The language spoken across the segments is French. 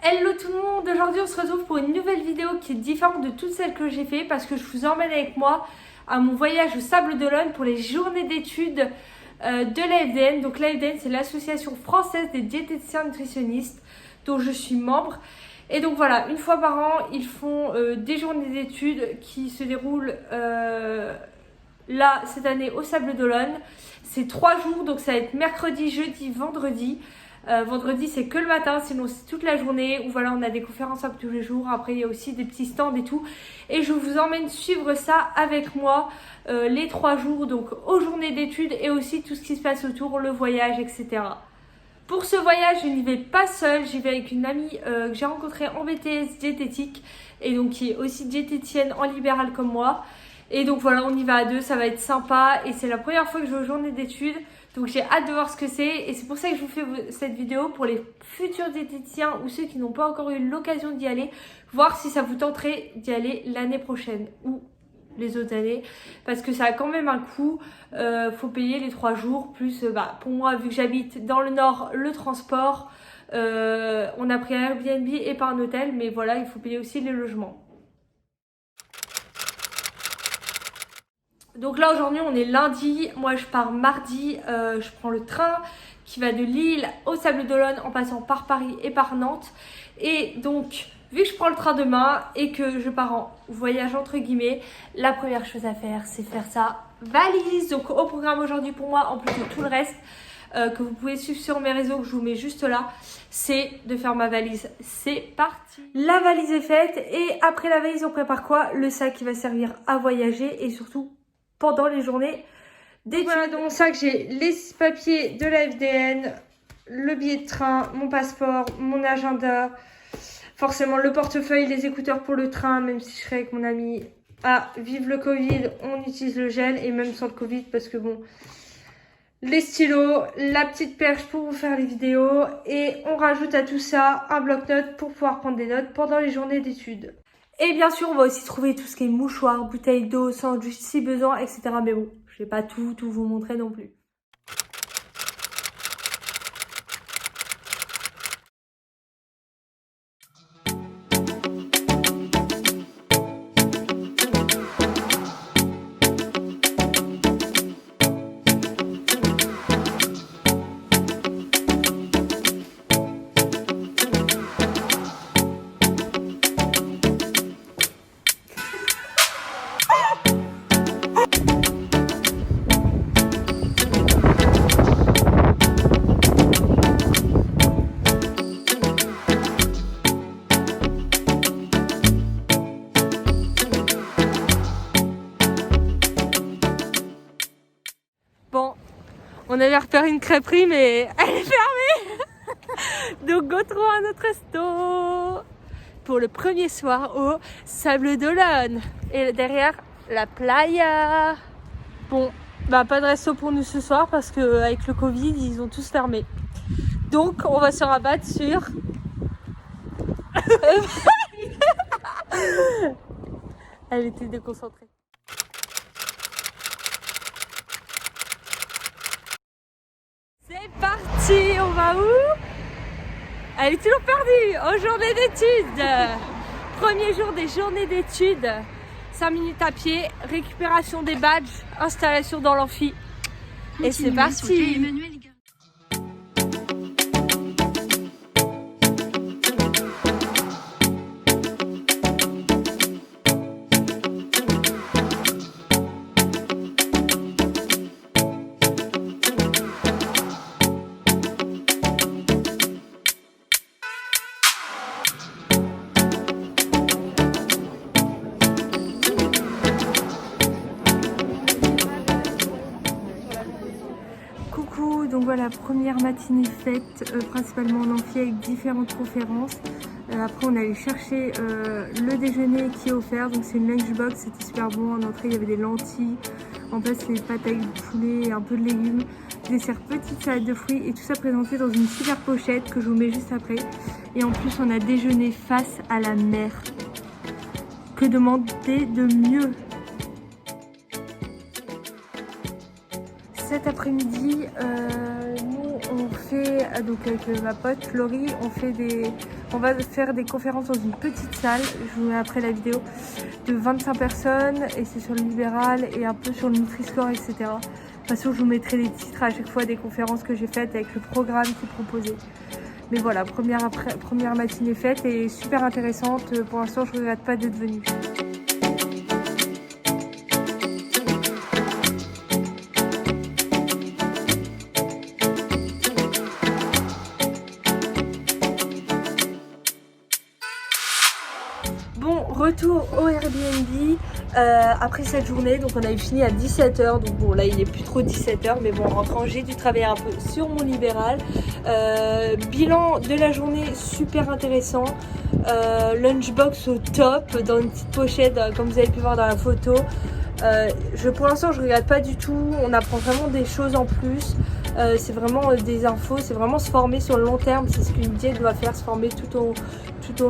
Hello tout le monde, aujourd'hui on se retrouve pour une nouvelle vidéo qui est différente de toutes celles que j'ai fait parce que je vous emmène avec moi à mon voyage au Sable d'Olonne pour les journées d'études de l'AFDN. Donc l'AFDN, c'est l'association française des diététiciens nutritionnistes dont je suis membre. Et donc voilà, une fois par an, ils font des journées d'études qui se déroulent là cette année au Sable d'Olonne. C'est 3 jours, donc ça va être mercredi, jeudi, vendredi. Vendredi c'est que le matin, sinon c'est toute la journée où voilà, on a des conférences tous les jours. Après il y a aussi des petits stands et tout, et je vous emmène suivre ça avec moi les 3 jours, donc aux journées d'études et aussi tout ce qui se passe autour, le voyage, etc. Pour ce voyage, je n'y vais pas seule, j'y vais avec une amie que j'ai rencontrée en BTS diététique et donc qui est aussi diététicienne en libéral comme moi. Et donc voilà, on y va à deux, ça va être sympa et c'est la première fois que je vais aux journées d'études. Donc j'ai hâte de voir ce que c'est et c'est pour ça que je vous fais cette vidéo pour les futurs diététiciens ou ceux qui n'ont pas encore eu l'occasion d'y aller, voir si ça vous tenterait d'y aller l'année prochaine ou les autres années, parce que ça a quand même un coût. Faut payer les 3 jours plus pour moi, vu que j'habite dans le nord, le transport. On a pris un Airbnb et pas un hôtel, mais voilà, il faut payer aussi les logements. Donc là aujourd'hui on est lundi, moi je pars mardi, je prends le train qui va de Lille au Sable d'Olonne en passant par Paris et par Nantes. Et donc vu que je prends le train demain et que je pars en voyage entre guillemets, la première chose à faire c'est faire sa valise. Donc au programme aujourd'hui pour moi, en plus de tout le reste que vous pouvez suivre sur mes réseaux, que je vous mets juste là, c'est de faire ma valise. C'est parti. La valise est faite et après la valise on prépare quoi? Le sac qui va servir à voyager et surtout pendant les journées d'études. Voilà, dans mon sac, j'ai les papiers de la FDN, le billet de train, mon passeport, mon agenda, forcément le portefeuille, les écouteurs pour le train, même si je serai avec mon ami. Ah, vive le Covid, on utilise le gel et même sans le Covid parce que bon, les stylos, la petite perche pour vous faire les vidéos et on rajoute à tout ça un bloc-notes pour pouvoir prendre des notes pendant les journées d'études. Et bien sûr, on va aussi trouver tout ce qui est mouchoirs, bouteilles d'eau, sandwich si besoin, etc. Mais bon, je vais pas tout vous montrer non plus. Bon, on avait repéré une crêperie, mais elle est fermée. Donc, go trouver un autre resto pour le premier soir au Sable d'Olonne. Et derrière, la playa. Bon, pas de resto pour nous ce soir parce qu'avec le Covid, ils ont tous fermé. Donc, on va se rabattre sur... Elle était déconcentrée. C'est parti, on va où? Elle est toujours perdue aux journées d'études. Premier jour des journées d'études. 5 minutes à pied, récupération des badges, installation dans l'amphi. Et c'est parti. Coucou, donc voilà, première matinée faite, principalement en amphi avec différentes conférences. Après on allait chercher le déjeuner qui est offert, donc c'est une lunchbox, c'était super bon. En entrée il y avait des lentilles, en place les pâtes avec du poulet et un peu de légumes, dessert petite salade de fruits et tout ça présenté dans une super pochette que je vous mets juste après. Et en plus on a déjeuné face à la mer. Que demander de mieux? Cet après-midi, nous on fait donc avec ma pote Laurie, on va faire des conférences dans une petite salle, je vous mets après la vidéo, de 25 personnes et c'est sur le libéral et un peu sur le Nutri-Score, etc. De toute façon, je vous mettrai les titres à chaque fois des conférences que j'ai faites avec le programme qui est proposé. Mais voilà, première matinée faite et super intéressante. Pour l'instant, je ne regrette pas d'être venue. Bon, retour au Airbnb après cette journée, donc on avait fini à 17h, donc bon là il est plus trop 17h, mais bon en rentrant j'ai dû travailler un peu sur mon libéral. Bilan de la journée super intéressant, lunchbox au top, dans une petite pochette comme vous avez pu voir dans la photo. Pour l'instant je regrette pas du tout, on apprend vraiment des choses en plus. C'est vraiment des infos, c'est vraiment se former sur le long terme, c'est ce qu'une diète doit faire, se former tout au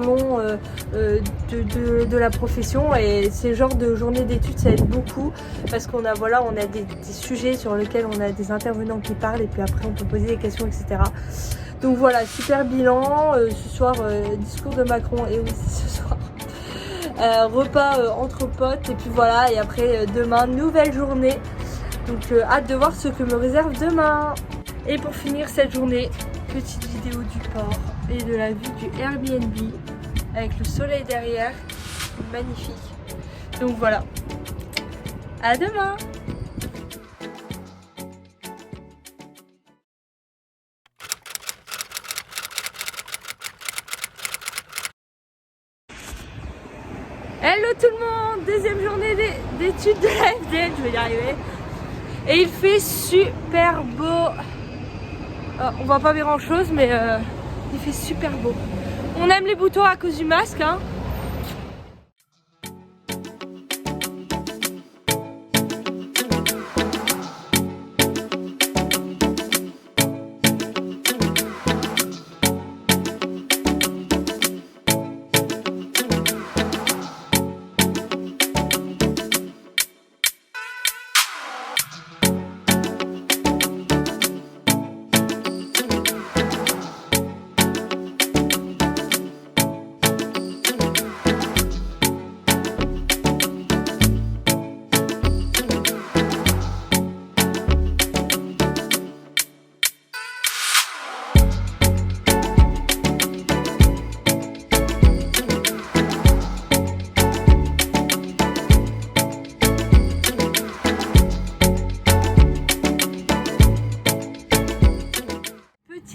long de la profession, et ces genres de journées d'études ça aide beaucoup parce qu'on a des sujets sur lesquels on a des intervenants qui parlent et puis après on peut poser des questions, etc. Donc voilà, super bilan, ce soir discours de Macron et aussi ce soir repas entre potes et puis voilà, et après demain nouvelle journée. Donc hâte de voir ce que me réserve demain. Et pour finir cette journée, petite vidéo du port et de la vue du Airbnb avec le soleil derrière, magnifique. Donc voilà, à demain. Hello tout le monde, deuxième journée d'études de la FDN, je vais y arriver. Et il fait super beau. On voit pas grand chose, mais il fait super beau. On aime les boutons à cause du masque, hein.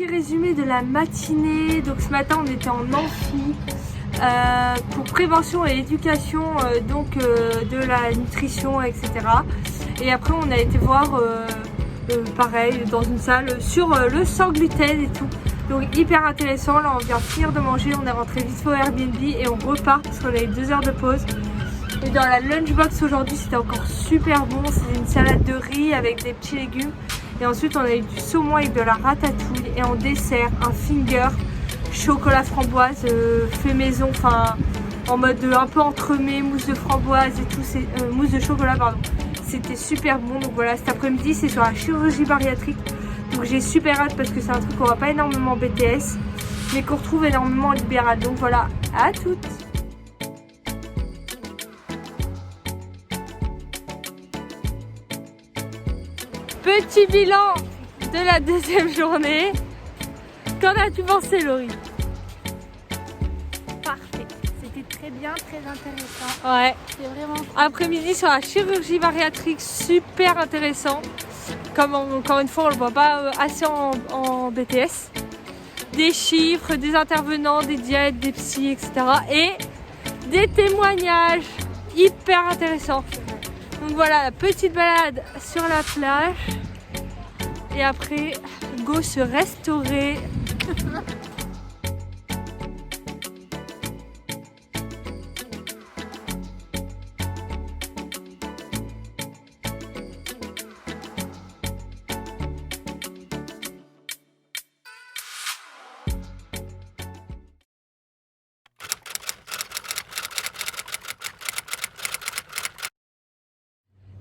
Résumé de la matinée. Donc ce matin on était en amphi pour prévention et éducation de la nutrition, etc. Et après on a été voir pareil dans une salle sur le sans gluten et tout. Donc hyper intéressant. Là on vient finir de manger, on est rentré vite fait au Airbnb et on repart parce qu'on a eu 2 heures de pause. Et dans la lunchbox aujourd'hui c'était encore super bon. C'est une salade de riz avec des petits légumes. Et ensuite on a eu du saumon avec de la ratatouille et en dessert un finger chocolat framboise fait maison, enfin en mode un peu entremets, mousse de framboise et tout, mousse de chocolat pardon. C'était super bon. Donc voilà, cet après-midi c'est sur la chirurgie bariatrique. Donc j'ai super hâte parce que c'est un truc qu'on voit pas énormément en BTS mais qu'on retrouve énormément en libéral. Donc voilà, à toutes. Petit bilan de la deuxième journée. Qu'en as-tu pensé, Laurie? Parfait, c'était très bien, très intéressant. Ouais. C'est vraiment cool. Après-midi sur la chirurgie bariatrique, super intéressant. Comme encore une fois, on le voit pas assez en BTS. Des chiffres, des intervenants, des diètes, des psys, etc. Et des témoignages hyper intéressants. Donc voilà, la petite balade sur la plage. Et après, go se restaurer.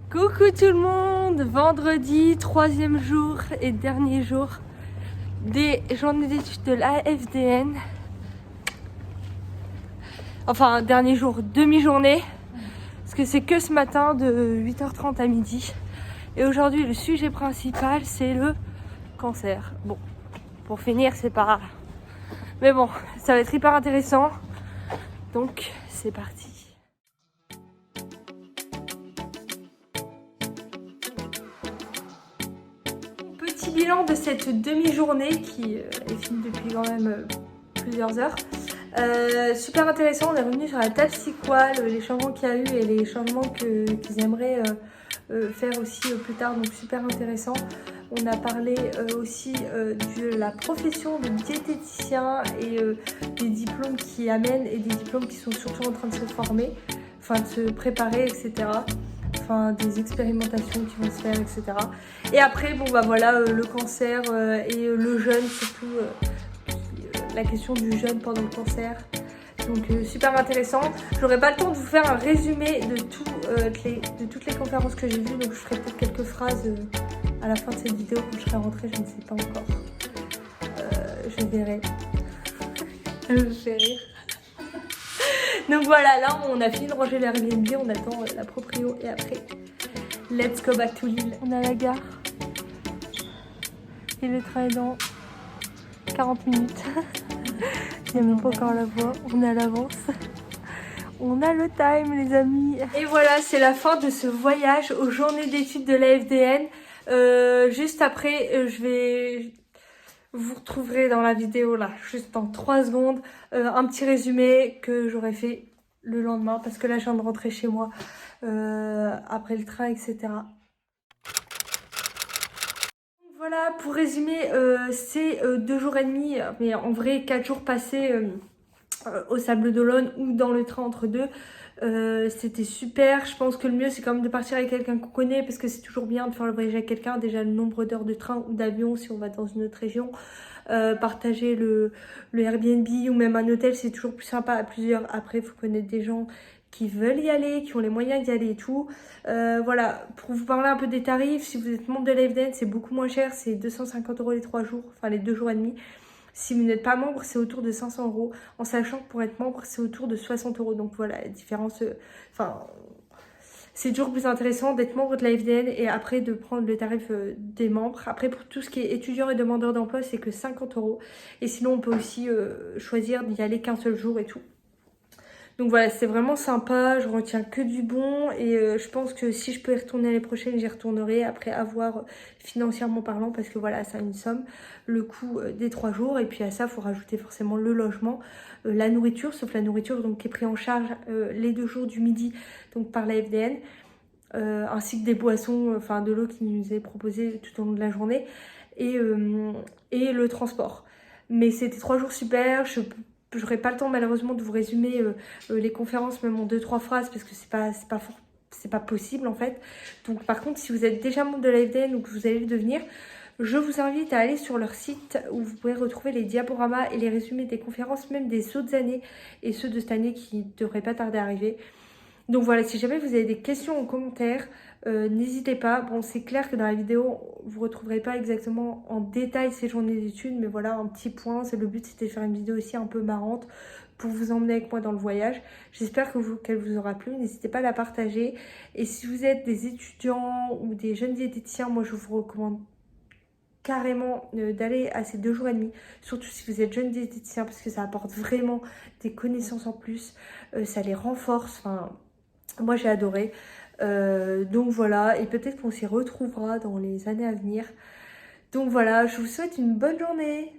Coucou tout le monde, vendredi, 3e jour et dernier jour des journées d'études de l'AFDN. Enfin, dernier jour, demi-journée. Parce que c'est que ce matin de 8h30 à midi. Et aujourd'hui, le sujet principal, c'est le cancer. Bon, pour finir, c'est pas... Mais bon, ça va être hyper intéressant. Donc, c'est parti. Petit bilan de cette demi-journée qui est finie depuis quand même plusieurs heures. Super intéressant, on est revenu sur la table Sequal, les changements qu'il y a eu et les changements qu'ils aimeraient faire aussi plus tard, donc super intéressant. On a parlé aussi de la profession de diététicien et des diplômes qui amènent et des diplômes qui sont surtout en train de se former, enfin de se préparer, etc. Enfin des expérimentations qui vont se faire, etc. Et après, bon bah voilà, le cancer et le jeûne surtout. La question du jeûne pendant le cancer, donc super intéressant. J'aurai pas le temps de vous faire un résumé de toutes les conférences que j'ai vues, donc je ferai peut-être quelques phrases à la fin de cette vidéo quand je serai rentrée, je ne sais pas encore. Je verrai. Je me fais rire. Donc voilà, là on a fini de ranger l'Airbnb, on attend la proprio et après let's go back to Lille. On a la gare et le train est dans 40 minutes. Il n'y a même pas encore la voie, on est à l'avance. On a le time les amis. Et voilà, c'est la fin de ce voyage aux journées d'études de l'AFDN. Juste après, vous retrouverez dans la vidéo là, juste dans 3 secondes, un petit résumé que j'aurais fait le lendemain. Parce que là, je viens de rentrer chez moi après le train, etc. Voilà, pour résumer, c'est 2 jours et demi, mais en vrai 4 jours passés au Sable d'Olonne ou dans le train entre deux. C'était super. Je pense que le mieux c'est quand même de partir avec quelqu'un qu'on connaît parce que c'est toujours bien de faire le voyage avec quelqu'un. Déjà le nombre d'heures de train ou d'avion si on va dans une autre région. Partager le Airbnb ou même un hôtel, c'est toujours plus sympa à plusieurs. Après, il faut connaître des gens qui veulent y aller, qui ont les moyens d'y aller et tout. Voilà, pour vous parler un peu des tarifs, si vous êtes membre de l'AFDN, c'est beaucoup moins cher, c'est 250 € les 3 jours, enfin les 2 jours et demi. Si vous n'êtes pas membre, c'est autour de 500 €, en sachant que pour être membre, c'est autour de 60 €. Donc voilà, la différence, c'est toujours plus intéressant d'être membre de l'AFDN et après de prendre le tarif des membres. Après, pour tout ce qui est étudiants et demandeurs d'emploi, c'est que 50 €. Et sinon, on peut aussi choisir d'y aller qu'un seul jour et tout. Donc voilà, c'est vraiment sympa, je retiens que du bon et je pense que si je peux y retourner l'année prochaine, j'y retournerai après avoir financièrement parlant parce que voilà, ça a une somme, le coût des 3 jours et puis à ça, il faut rajouter forcément le logement, la nourriture, sauf la nourriture donc, qui est prise en charge les 2 jours du midi donc par la FDN, ainsi que des boissons, enfin de l'eau qui nous est proposée tout au long de la journée et le transport. Mais c'était 3 jours super, j'aurai pas le temps malheureusement de vous résumer les conférences même en 2-3 phrases parce que c'est pas possible en fait. Donc par contre si vous êtes déjà membre de l'AFDN ou que vous allez le devenir, je vous invite à aller sur leur site où vous pouvez retrouver les diaporamas et les résumés des conférences même des autres années et ceux de cette année qui ne devraient pas tarder à arriver. Donc voilà, si jamais vous avez des questions en commentaire, n'hésitez pas. Bon, c'est clair que dans la vidéo, vous ne retrouverez pas exactement en détail ces journées d'études, mais voilà, un petit point. Le but, c'était de faire une vidéo aussi un peu marrante pour vous emmener avec moi dans le voyage. J'espère qu'elle vous aura plu. N'hésitez pas à la partager. Et si vous êtes des étudiants ou des jeunes diététiciens, moi, je vous recommande carrément d'aller à ces 2 jours et demi, surtout si vous êtes jeune diététicien, parce que ça apporte vraiment des connaissances en plus. Ça les renforce, enfin... Moi j'ai adoré, donc voilà, et peut-être qu'on s'y retrouvera dans les années à venir. Donc voilà, je vous souhaite une bonne journée.